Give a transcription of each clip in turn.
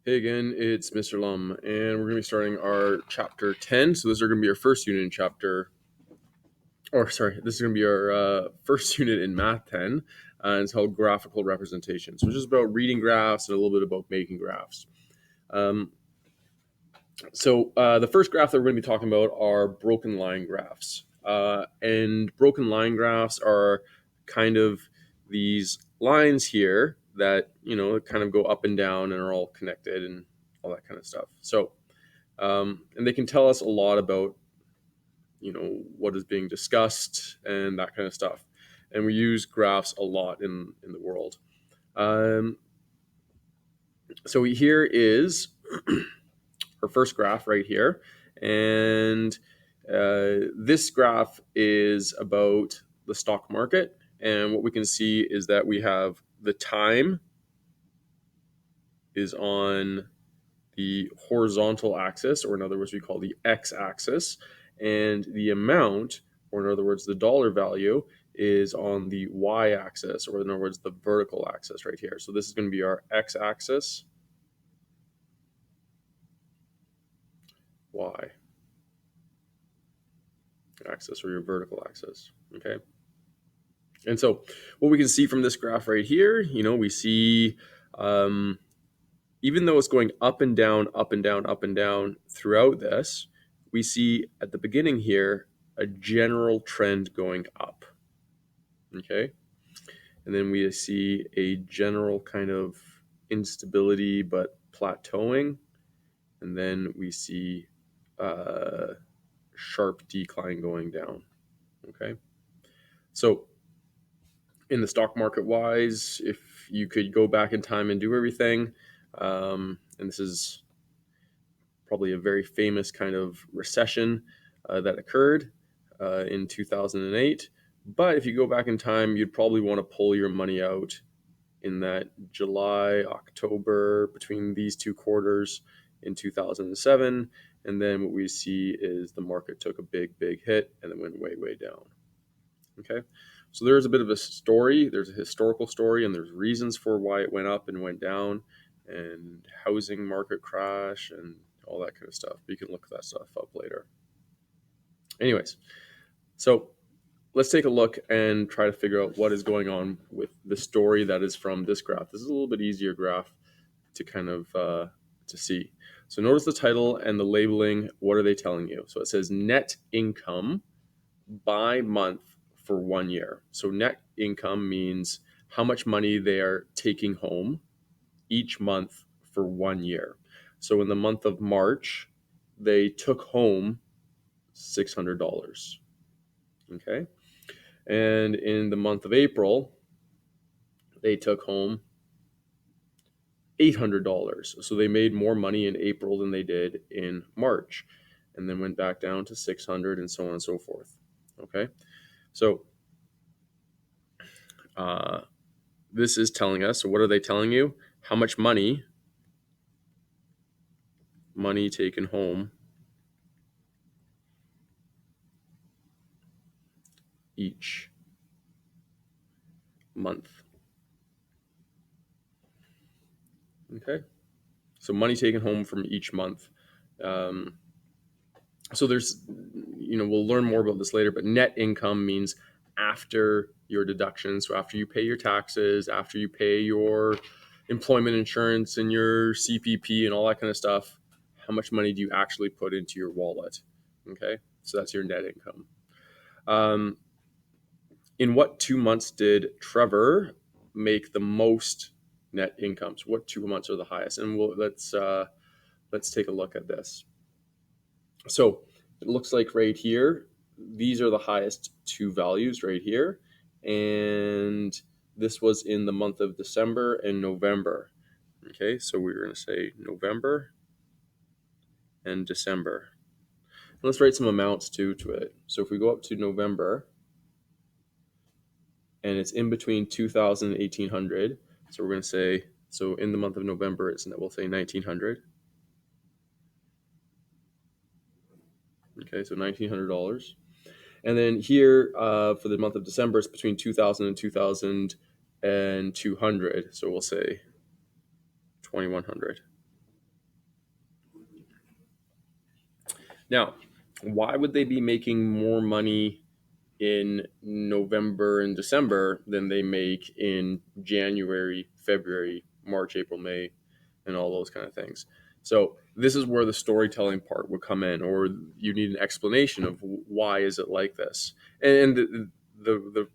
Hey again, it's Mr. Lum, and we're going to be starting our chapter 10. So, this is going to be our first unit in this is going to be our first unit in Math 10, and it's called Graphical Representations, which is about reading graphs and a little bit about making graphs. The first graph that we're going to be talking about are broken line graphs. And broken line graphs are kind of these lines here that, kind of go up and down and are all connected and all that kind of stuff. And they can tell us a lot about, what is being discussed and that kind of stuff. And we use graphs a lot in the world. Here is our first graph right here. And this graph is about the stock market. And what we can see is that we have the time is on the horizontal axis, or in other words, we call the x-axis. And the amount, or in other words, the dollar value, is on the y-axis, or in other words, the vertical axis right here. So this is going to be our x-axis, y-axis, or your vertical axis, okay? And so what we can see from this graph right here, we see even though it's going up and down, up and down, up and down throughout this, we see at the beginning here a general trend going up. Okay. And then we see a general kind of instability but plateauing. And then we see a sharp decline going down. Okay. So in the stock market wise, if you could go back in time and do everything, and this is probably a very famous kind of recession that occurred in 2008. But if you go back in time, you'd probably want to pull your money out in that July, October, between these two quarters in 2007. And then what we see is the market took a big, big hit and then went way, way down. Okay. So there's a bit of a story. There's a historical story, and there's reasons for why it went up and went down, and housing market crash and all that kind of stuff. But you can look that stuff up later. Anyways, so let's take a look and try to figure out what is going on with the story that is from this graph. This is a little bit easier graph to kind of to see. So notice the title and the labeling. What are they telling you? So it says net income by month for 1 year. So net income means how much money they are taking home each month for 1 year. So in the month of March, they took home $600. Okay. And in the month of April, they took home $800. So they made more money in April than they did in March, and then went back down to 600 and so on and so forth. Okay. So this is telling us, so what are they telling you? How much money taken home each month. Okay. So money taken home from each month. So there's, we'll learn more about this later, but net income means after your deductions. So after you pay your taxes, after you pay your employment insurance and your CPP and all that kind of stuff, how much money do you actually put into your wallet? Okay. So that's your net income. In what 2 months did Trevor make the most net income? So what 2 months are the highest? And let's take a look at this. So it looks like right here, these are the highest two values right here. And this was in the month of December and November. Okay, so we're going to say November and December. Let's write some amounts too to it. So if we go up to November, and it's in between 2,000 and 1,800, so we're going to say, so in the month of November, we'll say 1,900. Okay, so $1,900. And then here for the month of December, it's between 2,000 and 2,200. So we'll say 2,100. Now, why would they be making more money in November and December than they make in January, February, March, April, May, and all those kind of things? So this is where the storytelling part would come in, or you need an explanation of why is it like this. And the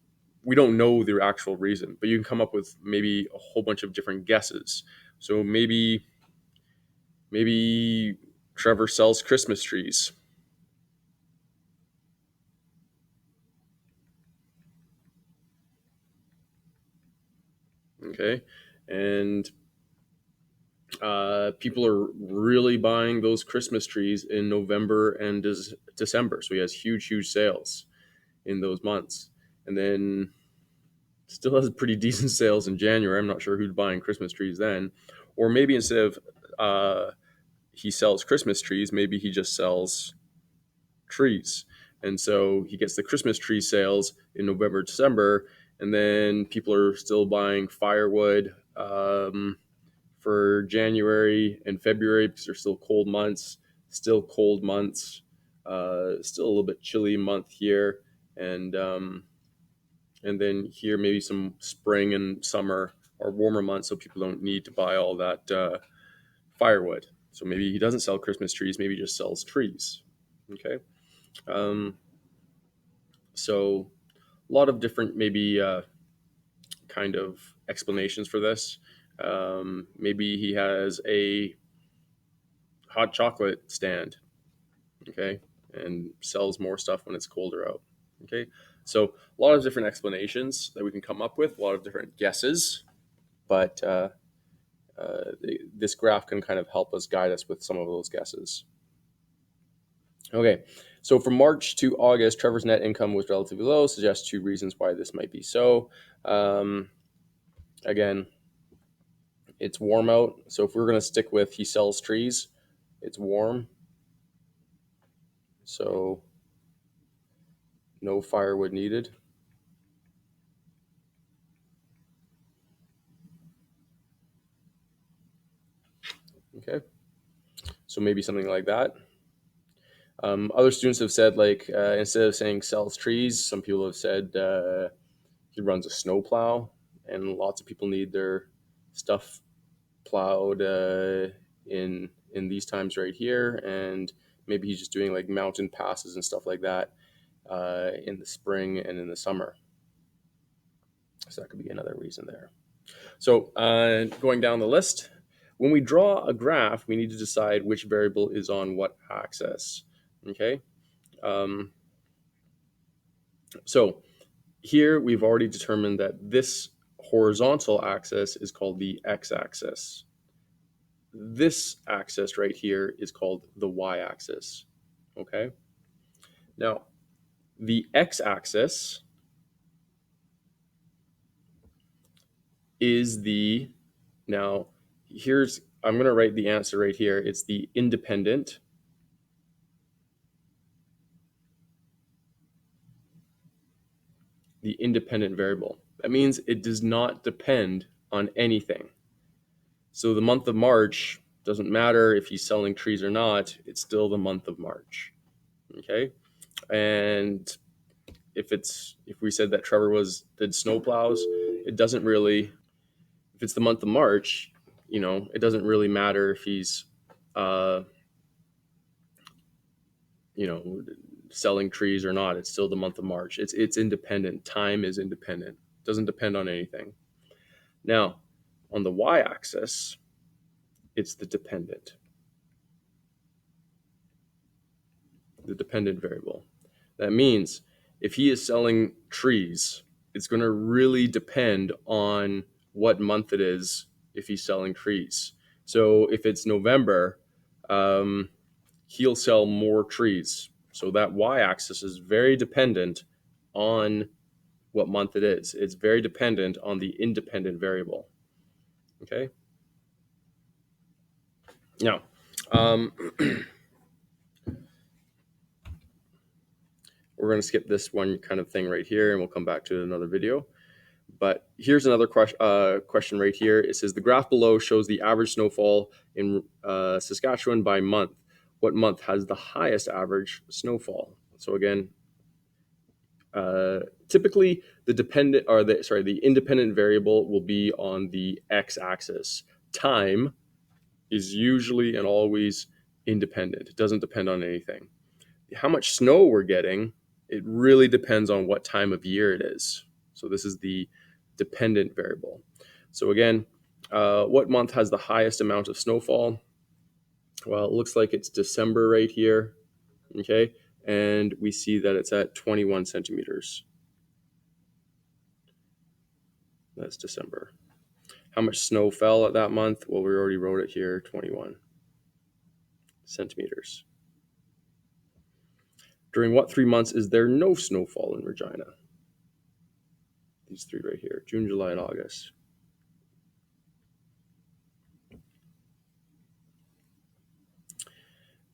we don't know the actual reason, but you can come up with maybe a whole bunch of different guesses. So maybe Trevor sells Christmas trees. Okay, and people are really buying those Christmas trees in November and December. So he has huge sales in those months. And then still has pretty decent sales in January. I'm not sure who's buying Christmas trees then. Or maybe instead of he sells Christmas trees, maybe he just sells trees. And so he gets the Christmas tree sales in November, December, and then people are still buying firewood for January and February because they're still cold months, still a little bit chilly month here, and then here maybe some spring and summer or warmer months, so people don't need to buy all that firewood. So maybe he doesn't sell Christmas trees, maybe he just sells trees. Okay, um, so a lot of different maybe kind of explanations for this. Maybe he has a hot chocolate stand, okay, and sells more stuff when it's colder out. Okay, so a lot of different explanations that we can come up with, a lot of different guesses, but this graph can kind of help us guide us with some of those guesses. Okay, so from March to August, Trevor's net income was relatively low. Suggests 2 reasons why this might be so. Again, it's warm out. So if we're going to stick with he sells trees, it's warm. So no firewood needed. Okay, so maybe something like that. Other students have said, like, instead of saying sells trees, some people have said he runs a snowplow, and lots of people need their stuff plowed in these times right here, and maybe he's just doing like mountain passes and stuff like that in the spring and in the summer. So that could be another reason there. So going down the list, when we draw a graph, we need to decide which variable is on what axis. Okay. Um, so here we've already determined that this horizontal axis is called the x-axis. This axis right here is called the y-axis. Okay. Now, the x-axis is I'm going to write the answer right here. It's the independent variable. That means it does not depend on anything. So the month of March doesn't matter if he's selling trees or not, it's still the month of March. Okay? And if we said that Trevor did snowplows, it doesn't really, if it's the month of March, it doesn't really matter if he's selling trees or not. It's still the month of March. It's independent. Time is independent. It doesn't depend on anything. Now, on the y-axis, it's the dependent variable. That means if he is selling trees, it's going to really depend on what month it is if he's selling trees. So if it's November, he'll sell more trees. So that y-axis is very dependent on what month it is. It's very dependent on the independent variable. Okay. Now, we're going to skip this one kind of thing right here, and we'll come back to another video. But here's another question right here. It says the graph below shows the average snowfall in Saskatchewan by month. what month has the highest average snowfall? So again, typically the independent variable will be on the x-axis. Time is usually and always independent. It doesn't depend on anything. How much snow we're getting, it really depends on what time of year it is. So this is the dependent variable. So again, what month has the highest amount of snowfall? Well, it looks like it's December right here. Okay. And we see that it's at 21 centimeters. That's December. How much snow fell at that month? Well, we already wrote it here, 21 centimeters. During what 3 months is there no snowfall in Regina? These three right here, June, July, and August.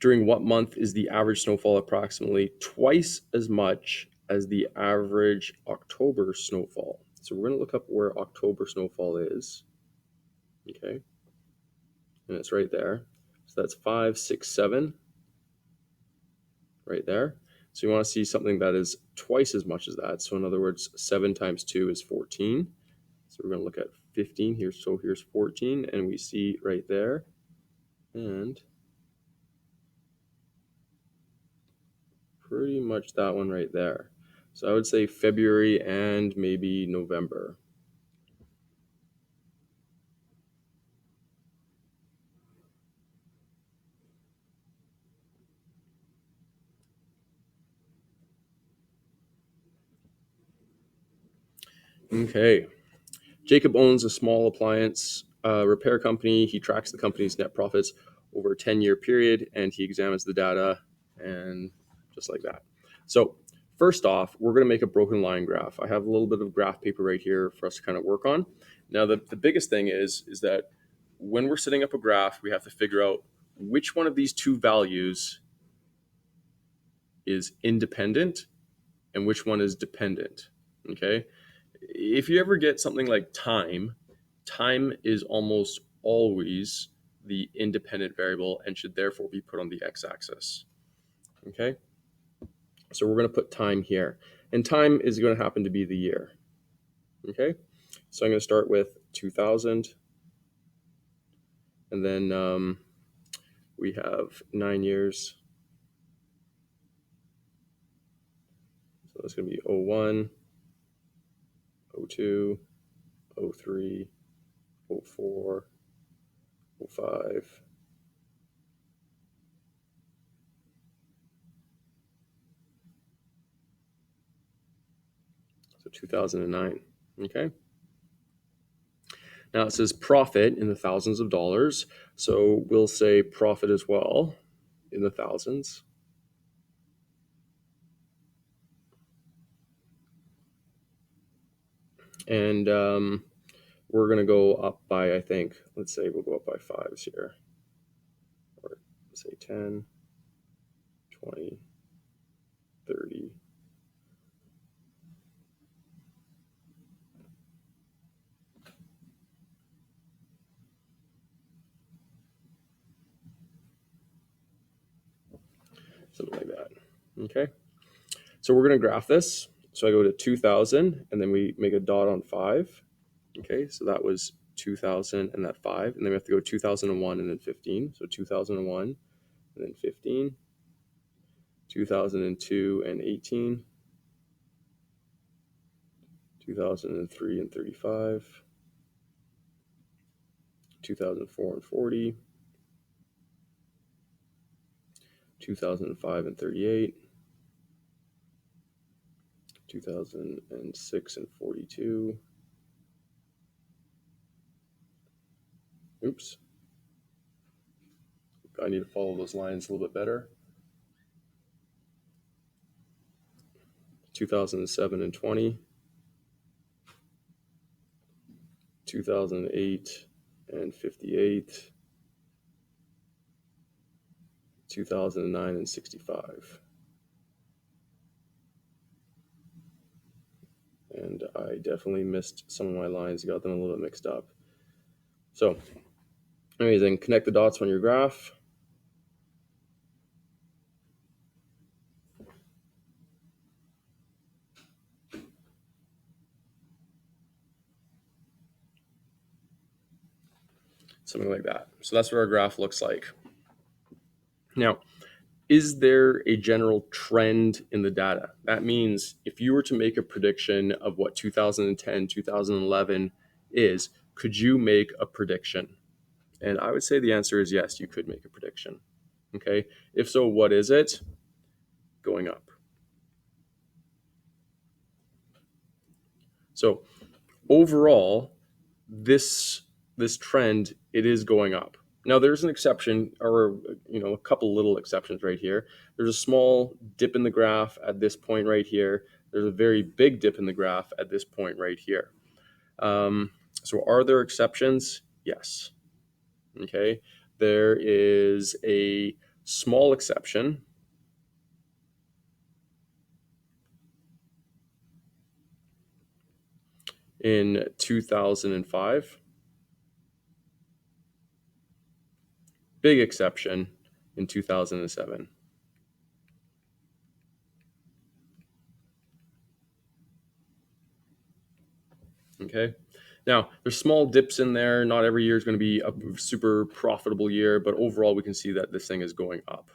During what month is the average snowfall approximately twice as much as the average October snowfall? So we're going to look up where October snowfall is. Okay. And it's right there. So that's 5, 6, 7 right there. So you want to see something that is twice as much as that. So in other words, 7 times 2 is 14. So we're going to look at 15 here. So here's 14, and we see right there. And pretty much that one right there. So I would say February and maybe November. Okay. Jacob owns a small appliance repair company. He tracks the company's net profits over a 10-year period, and he examines the data and just like that. So first off, we're going to make a broken line graph. I have a little bit of graph paper right here for us to kind of work on. Now, the biggest thing is that when we're setting up a graph, we have to figure out which one of these two values is independent and which one is dependent. Okay. If you ever get something like time is almost always the independent variable and should therefore be put on the x-axis. Okay. So we're going to put time here, and time is going to happen to be the year. Okay. So I'm going to start with 2000, and then we have 9 years. So it's going to be 01, 02, 03, 04, 05. So 2009. Okay. Now it says profit in the thousands of dollars. So we'll say profit as well in the thousands. And we're going to go up by, I think, let's say we'll go up by fives here. Or say 10, 20, 30. Something like that. Okay. So we're going to graph this. So I go to 2000 and then we make a dot on 5. Okay. So that was 2000 and that 5. And then we have to go 2001 and then 15. So 2001 and then 15. 2002 and 18. 2003 and 35. 2004 and 40. 2005 and 38. 2006 and 42. Oops. I need to follow those lines a little bit better. 2007 and 20. 2008 and 58. 2009 and 65. And I definitely missed some of my lines, got them a little bit mixed up. So, amazing. Connect the dots on your graph. something like that. So that's what our graph looks like. Now, is there a general trend in the data? That means if you were to make a prediction of what 2010, 2011 is, could you make a prediction? And I would say the answer is yes, you could make a prediction. Okay. If so, what is it? Going up. So overall, this trend, it is going up. Now there's an exception, or a couple little exceptions right here. There's a small dip in the graph at this point right here. There's a very big dip in the graph at this point right here. So are there exceptions? Yes. Okay. There is a small exception in 2005. Big exception in 2007. Okay. Now, there's small dips in there. Not every year is going to be a super profitable year, but overall, we can see that this thing is going up.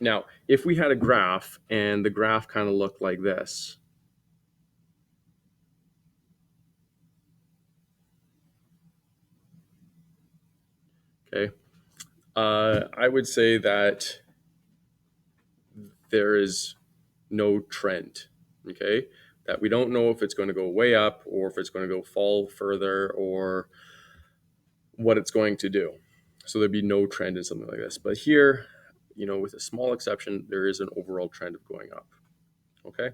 Now, if we had a graph and the graph kind of looked like this, okay, I would say that there is no trend, okay, that we don't know if it's going to go way up or if it's going to go fall further or what it's going to do. So there'd be no trend in something like this. But here, with a small exception, there is an overall trend of going up. Okay.